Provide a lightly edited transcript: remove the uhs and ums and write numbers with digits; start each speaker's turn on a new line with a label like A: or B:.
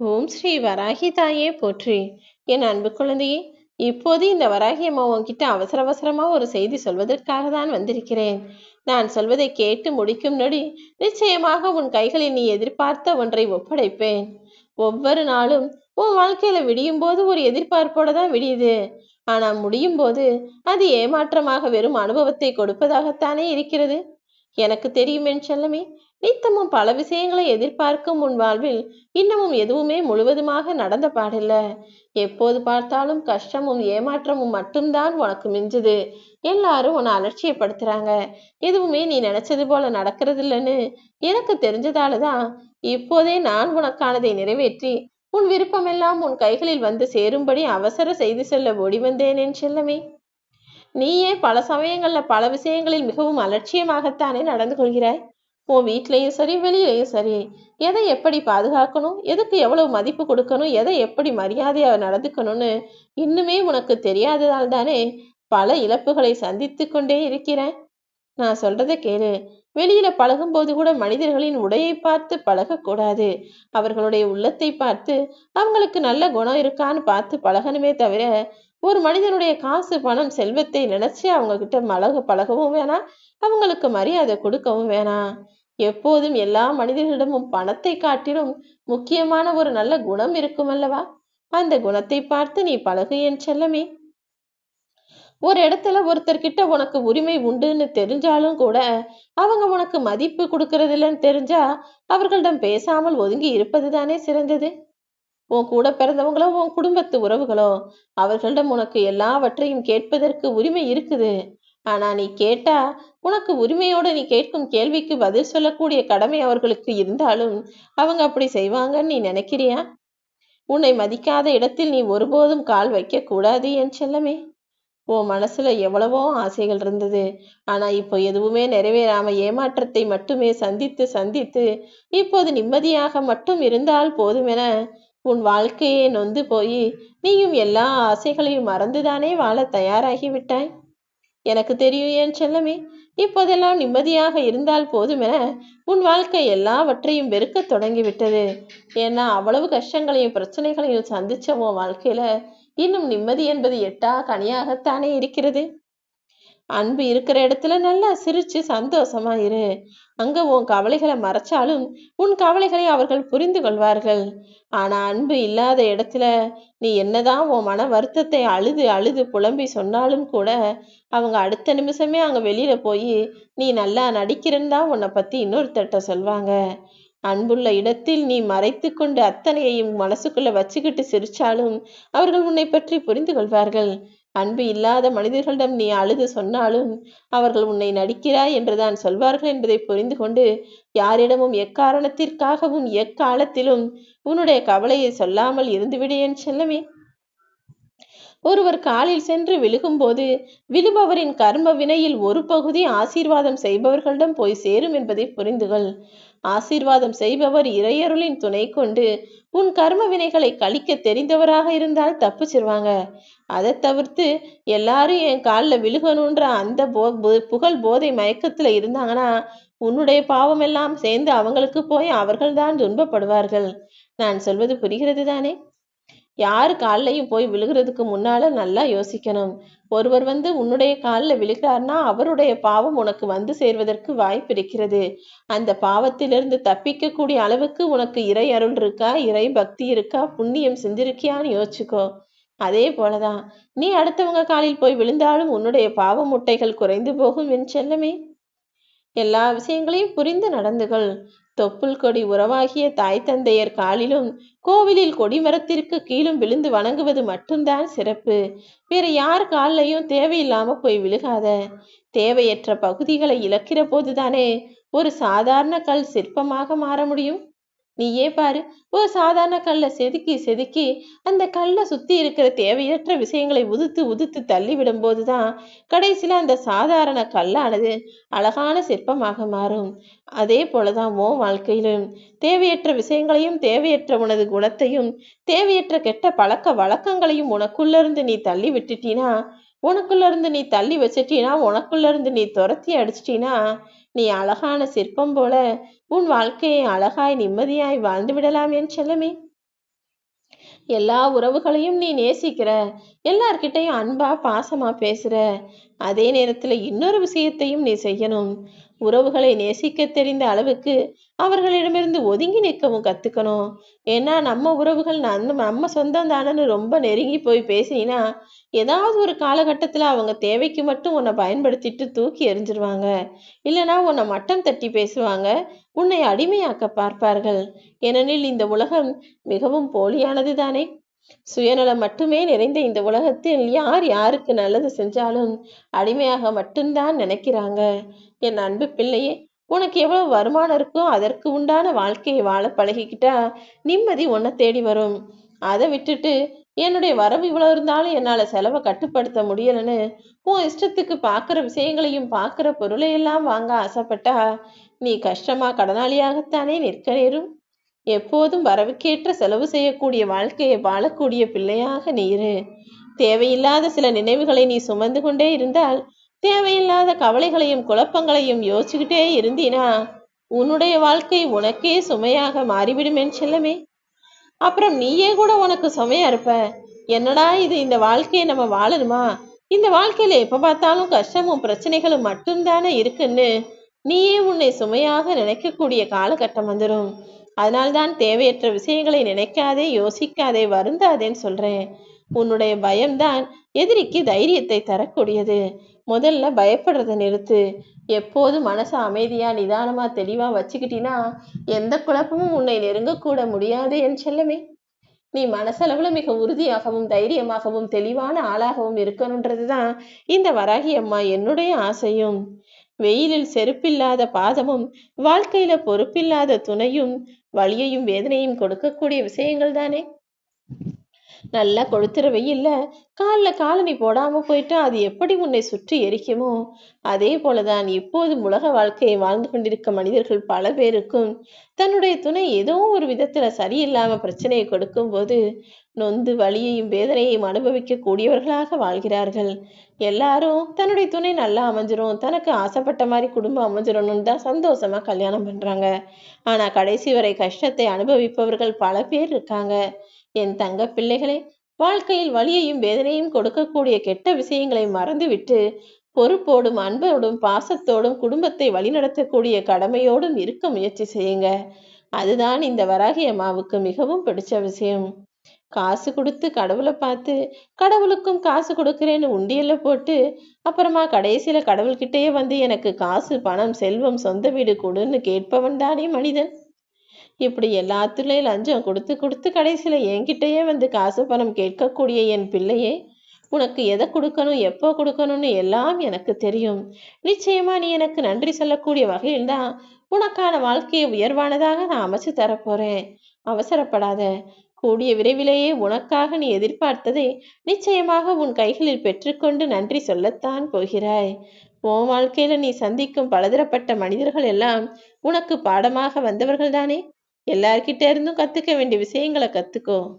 A: ஓம் ஸ்ரீ வராகி தாயே போற்றி. என் அன்பு குழந்தையே, இப்போது இந்த வராகி அம்மா உன்கிட்ட அவசர அவசரமா ஒரு செய்தி சொல்வதற்காக தான் வந்திருக்கிறேன். நான் சொல்வதை கேட்டு முடிக்கும் நொடி நிச்சயமாக உன் கைகளில் நீ எதிர்பார்த்த ஒன்றை ஒப்படைப்பேன். ஒவ்வொரு நாளும் உன் வாழ்க்கையில விடியும் போது ஒரு எதிர்பார்ப்போட தான் விடியுது. ஆனா முடியும் போது அது ஏமாற்றமாக வெறும் அனுபவத்தை கொடுப்பதாகத்தானே இருக்கிறது. எனக்கு தெரியும் என் செல்லமே, நித்தமும் பல விஷயங்களை எதிர்பார்க்கும் உன் வாழ்வில் இன்னமும் எதுவுமே முழுவதுமாக நடந்த பாடில்ல. எப்போது பார்த்தாலும் கஷ்டமும் ஏமாற்றமும் மட்டும்தான் உனக்கு மிஞ்சுது. எல்லாரும் உன்னை அலட்சியப்படுத்துறாங்க. எதுவுமே நீ நினைச்சது போல நடக்கிறது இல்லைன்னு எனக்கு தெரிஞ்சதாலதான் இப்போதே நான் உனக்கானதை நிறைவேற்றி உன் விருப்பமெல்லாம் உன் கைகளில் வந்து சேரும்படி அவசர செய்தி சொல்ல ஓடி வந்தேன் என் செல்லமே. நீயே பல சமயங்கள்ல பல விஷயங்களில் மிகவும் அலட்சியமாகத்தானே நடந்து கொள்கிறாய். உன் வீட்லயும் சரி வெளியிலயும் சரி, எதை எப்படி பாதுகாக்கணும், எதுக்கு எவ்வளவு மதிப்பு கொடுக்கணும், எதை எப்படி மரியாதையா நடந்துக்கணும்னு இன்னுமே உனக்கு தெரியாததால் தானே பல இழப்புகளை சந்தித்து கொண்டே இருக்கிறேன். நான் சொல்றதை கேளு. வெளியில பழகும்போது கூட மனிதர்களின் உடையை பார்த்து பழகக்கூடாது. அவர்களுடைய உள்ளத்தை பார்த்து அவங்களுக்கு நல்ல குணம் இருக்கான்னு பார்த்து பழகணுமே தவிர, ஒரு மனிதனுடைய காசு பணம் செல்வத்தை நினைச்சு அவங்க கிட்ட பழகவும் வேணாம், அவங்களுக்கு மரியாதை கொடுக்கவும் வேணாம். எப்போதும் எல்லா மனிதர்களிடமும் பணத்தை காட்டிலும் முக்கியமான ஒரு நல்ல குணம் இருக்கும் அல்லவா? அந்த குணத்தை பார்த்து நீ பழகு என் செல்லமே. ஒரு இடத்துல ஒருத்தர்கிட்ட உனக்கு உரிமை உண்டுன்னு தெரிஞ்சாலும் கூட அவங்க உனக்கு மதிப்பு கொடுக்கறது இல்லைன்னு தெரிஞ்சா அவர்களிடம் பேசாமல் ஒதுங்கி இருப்பது தானே சிறந்தது. உன் கூட பிறந்தவங்களோ உன் குடும்பத்து உறவுகளோ அவர்களிடம் உனக்கு எல்லாவற்றையும் கேட்பதற்கு உரிமை இருக்குது. ஆனா நீ கேட்டா உனக்கு உரிமையோடு நீ கேட்கும் கேள்விக்கு பதில் சொல்லக்கூடிய கடமை அவர்களுக்கு இருந்தாலும் அவங்க அப்படி செய்வாங்கன்னு நீ நினைக்கிறியா? உன்னை மதிக்காத இடத்தில் நீ ஒருபோதும் கால் வைக்க கூடாது என் செல்லமே. உன் மனசுல எவ்வளவோ ஆசைகள் இருந்தது. ஆனா இப்போ எதுவுமே நிறைவேறாம ஏமாற்றத்தை மட்டுமே சந்தித்து சந்தித்து இப்போது நிம்மதியாக மட்டும் இருந்தால் போதுமென உன் வாழ்க்கையே நொந்து போய் நீயும் எல்லா ஆசைகளையும் மறந்துதானே வாழ தயாராகி விட்டாய். எனக்கு தெரியும் என் செல்லமே. இப்போதெல்லாம் நிம்மதியாக இருந்தால் போதுமென உன் வாழ்க்கை எல்லாவற்றையும் வெறுக்க தொடங்கிவிட்டது. ஏன்னா அவ்வளவு கஷ்டங்களையும் பிரச்சனைகளையும் சந்திச்ச உன் வாழ்க்கையில இன்னும் நிம்மதி என்பது எட்டா கனியாகத்தானே இருக்கிறது. அன்பு இருக்கிற இடத்துல நல்லா சிரிச்சு சந்தோஷமா இரு. அங்க உன் கவலைகளை மறைச்சாலும் உன் கவலைகளை அவர்கள் புரிந்து கொள்வார்கள். ஆனா அன்பு இல்லாத இடத்துல நீ என்னதான் உன் மன வருத்தத்தை அழுது அழுது புலம்பி சொன்னாலும் கூட அவங்க அடுத்த நிமிஷமே அங்க வெளியில போய் நீ நல்லா நடிக்கிறன்னு தான் உன்னை பத்தி இன்னொருத்தட்ட சொல்வாங்க. அன்புள்ள இடத்தில் நீ மறைத்து கொண்டு அத்தனையையும் மனசுக்குள்ள வச்சுக்கிட்டு சிரிச்சாலும் அவர்கள் உன்னை பற்றி புரிந்து கொள்வார்கள். அன்பு இல்லாத மனிதர்களிடம் நீ அழுது சொன்னாலும் அவர்கள் உன்னை நடிக்கிறாய் என்றுதான் சொல்வார்கள் என்பதை புரிந்து கொண்டு யாரிடமும் எக்காரணத்திற்காகவும் எக்காலத்திலும் உன்னுடைய கவலையை சொல்லாமல் இருந்துவிடு என் செல்லமே. ஒருவர் காலில் சென்று விழுகும்போது விழுபவரின் கர்ம வினையில் ஒரு பகுதி ஆசீர்வாதம் செய்பவர்களிடம் போய் சேரும் என்பதை புரிந்துகொள். ஆசீர்வாதம் செய்பவர் இறையருளின் துணை கொண்டு உன் கர்ம வினைகளை கழிக்க தெரிந்தவராக இருந்தால் தப்பிச்சிருவாங்க. அதை தவிர்த்து எல்லாரும் என் காலில் விழுகணுன்ற அந்த புகழ் போதை மயக்கத்துல இருந்தாங்கன்னா உன்னுடைய பாவம் எல்லாம் சேர்ந்து அவங்களுக்கு போய் அவர்கள்தான் துன்பப்படுவார்கள். நான் சொல்வது புரிகிறது தானே? யாரு கால்லையும் போய் விழுகிறதுக்கு முன்னால நல்லா யோசிக்கணும். ஒருவர் வந்து உன்னுடைய காலில் விழுகிறார்னா அவருடைய பாவம் உனக்கு வந்து சேர்வதற்கு வாய்ப்பு இருக்கிறது. அந்த பாவத்திலிருந்து தப்பிக்கக்கூடிய அளவுக்கு உனக்கு இறை அருள் இருக்கா, இறை பக்தி இருக்கா, புண்ணியம் செஞ்சிருக்கியான்னு யோசிச்சுக்கோ. அதே போலதான் நீ அடுத்தவங்க காலில் போய் விழுந்தாலும் உன்னுடைய பாவ முட்டைகள் குறைந்து போகும் என் செல்லமே. எல்லா விஷயங்களையும் புரிந்து நடந்துகள். தொப்புள் கொடி உறவாகிய தாய் தந்தையர் காலிலும் கோவிலில் கொடிமரத்திற்கு கீழும் விழுந்து வணங்குவது மட்டும்தான் சிறப்பு. வேற யார் காலிலையும் தேவையில்லாம போய் விழுகாத. தேவையற்ற பகுதிகளை இழக்கிற போதுதானே ஒரு சாதாரண கல் சிற்பமாக மாற முடியும். நீயே பாரு. ஒரு சாதாரண கல்லை செதுக்கி செதுக்கி அந்த கல்லை சுத்தி இருக்கிற தேவையற்ற விஷயங்களை உதுத்து உதுத்து தள்ளிவிடும் போதுதான் கடைசியில அந்த சாதாரண கல்லானது அழகான சிற்பமாக மாறும். அதே போலதான் உன் வாழ்க்கையிலும் தேவையற்ற விஷயங்களையும் தேவையற்ற உனது குணத்தையும் தேவையற்ற கெட்ட பழக்க வழக்கங்களையும் உனக்குள்ள இருந்து நீ தள்ளி விட்டுட்டீனா, உனக்குள்ள இருந்து நீ தள்ளி வச்சிட்டீனா, உனக்குள்ள இருந்து நீ துரத்தி அடிச்சிட்டீனா நீ அழகான சிற்பம் போல உன் வாழ்க்கையை அழகாய் நிம்மதியாய் வாழ்ந்து விடலாம் என் செல்லமே. எல்லா உறவுகளையும் நீ நேசிக்கிற, எல்லார்கிட்டையும் அன்பா பாசமா பேசுற. அதே நேரத்துல இன்னொரு விஷயத்தையும் நீ செய்யணும். உறவுகளை நேசிக்க தெரிந்த அளவுக்கு அவர்களிடமிருந்து ஒதுங்கி நிற்கவும் கத்துக்கணும். ஏன்னா நம்ம உறவுகள் நம்ம சொந்தம் தானன்னு ரொம்ப நெருங்கி போய் பேசினா ஏதாவது ஒரு காலகட்டத்துல அவங்க தேவைக்கு மட்டும் உன்னை பயன்படுத்திட்டு தூக்கி எறிஞ்சிருவாங்க. இல்லைன்னா உன்னை மட்டம் தட்டி பேசுவாங்க. உன்னை அடிமையாக்க பார்ப்பார்கள். ஏனெனில் இந்த உலகம் மிகவும் போலியானது தானே. சுயநலம் மட்டுமே நிறைந்த இந்த உலகத்தில் யார் யாருக்கு நல்லது செஞ்சாலும் அடிமையாக மட்டும்தான் நினைக்கிறாங்க. என் அன்பு பிள்ளையே, உனக்கு எவ்வளவு வருமானம் இருக்கோ அதற்கு உண்டான வாழ்க்கையை வாழ பழகிக்கிட்டா நிம்மதி உன்னை தேடி வரும். அதை விட்டுட்டு என்னுடைய வரவு இவ்வளவு இருந்தாலும் என்னால செலவை கட்டுப்படுத்த முடியலன்னு உன் இஷ்டத்துக்கு பார்க்குற விஷயங்களையும் பார்க்குற பொருளையெல்லாம் வாங்க ஆசைப்பட்டா நீ கஷ்டமா கடனாளியாகத்தானே நிற்க நேரும். எப்போதும் வரவுக்கேற்ற செலவு செய்யக்கூடிய வாழ்க்கையை வாழக்கூடிய பிள்ளையாக நீ இரு. தேவையில்லாத சில நினைவுகளை நீ சுமந்து கொண்டே இருந்தால், தேவையில்லாத கவலைகளையும் குழப்பங்களையும் யோசிச்சுக்கிட்டே இருந்தீனா உன்னுடைய வாழ்க்கை உனக்கே சுமையாக மாறிவிடும் என் செல்லமே. அப்புறம் நீயே கூட உனக்கு சுமையா இருப்ப. என்னடா இது, இந்த வாழ்க்கையை நம்ம வாழணுமா? இந்த வாழ்க்கையில எப்ப பார்த்தாலும் கஷ்டமும் பிரச்சனைகளும் மட்டும்தானே இருக்குன்னு நீயே உன்னை சுமையாக நினைக்கக்கூடிய காலகட்டம் வந்துடும். அதனால்தான் தேவையற்ற விஷயங்களை நினைக்காதே, யோசிக்காதே, வருந்தாதேன்னு சொல்றேன். உன்னுடைய பயம்தான் எதிரிக்கு தைரியத்தை தரக்கூடியது. முதல்ல பயப்படுறதை நிறுத்து. எப்போது மனசை அமைதியா நிதானமா தெளிவா வச்சுக்கிட்டினா எந்த குழப்பமும் உன்னை நெருங்கக்கூட முடியாது என் செல்லமே. நீ மனசளவுல மிக உறுதியாகவும் தைரியமாகவும் தெளிவான ஆளாகவும் இருக்கணுன்றதுதான் இந்த வராகி அம்மா என்னுடைய ஆசையும். வெயிலில் செருப்பில்லாத பாதமும் வாழ்க்கையில பொறுப்பில்லாத துணையும் வலியையும் வேதனையும் கொடுக்கக்கூடிய விஷயங்கள் தானே. நல்லா கொளுத்துற வெயில்ல காலில் காலனி போடாம போயிட்டா அது எப்படி உன்னை சுற்றி எரிக்குமோ அதே போலதான் இப்போதும் உலக வாழ்க்கையை வாழ்ந்து கொண்டிருக்க மனிதர்கள் பல பேருக்கும் தன்னுடைய துணை ஏதோ ஒரு விதத்துல சரியில்லாம பிரச்சனையை கொடுக்கும் போது நொந்து வலியையும் வேதனையையும் அனுபவிக்க கூடியவர்களாக வாழ்கிறார்கள். எல்லாரும் தன்னுடைய துணை நல்லா அமைஞ்சிரும், தனக்கு ஆசைப்பட்ட மாதிரி குடும்பம் அமைஞ்சிடணும்னு தான் சந்தோஷமா கல்யாணம் பண்றாங்க. ஆனா கடைசி வரை கஷ்டத்தை அனுபவிப்பவர்கள் பல பேர் இருக்காங்க. என் தங்க பிள்ளைகளே, வாழ்க்கையில் வலியையும் வேதனையும் கொடுக்கக்கூடிய கெட்ட விஷயங்களை மறந்துவிட்டு பொறுப்போடும் அன்போடும் பாசத்தோடும் குடும்பத்தை வழிநடத்தக்கூடிய கடமையோடும் இருக்க முயற்சி செய்யுங்க. அதுதான் இந்த வராகி அம்மாவுக்கு மிகவும் பிடிச்ச விஷயம். காசு கொடுத்து கடவுளை பார்த்து கடவுளுக்கும் காசு கொடுக்குறேன்னு உண்டியல்ல போட்டு அப்புறமா கடைசியில கடவுள்கிட்டயே வந்து எனக்கு காசு பணம் செல்வம் சொந்த வீடு கொடுன்னு கேட்பவன் தானே மனிதன். இப்படி எல்லாத்துலயும் லஞ்சம் கொடுத்து கொடுத்து கடைசியில என்கிட்டயே வந்து காசு பணம் கேட்கக்கூடிய என் பிள்ளையே, உனக்கு எதை கொடுக்கணும் எப்போ கொடுக்கணும்னு எல்லாம் எனக்கு தெரியும். நிச்சயமா நீ எனக்கு நன்றி சொல்லக்கூடிய வகையில் தான் உனக்கான வாழ்க்கையை உயர்வானதாக நான் அமைச்சு தரப்போறேன். அவசரப்படாத. கூடிய விரைவிலேயே உனக்காக நீ எதிர்பார்த்ததை நிச்சயமாக உன் கைகளில் பெற்றுக்கொண்டு நன்றி சொல்லத்தான் போகிறாய். உன் வாழ்க்கையில நீ சந்திக்கும் பலதரப்பட்ட மனிதர்கள் எல்லாம் உனக்கு பாடமாக வந்தவர்கள் தானே. எல்லார்கிட்ட இருந்தும் கத்துக்க வேண்டிய விஷயங்களை கத்துக்கோ.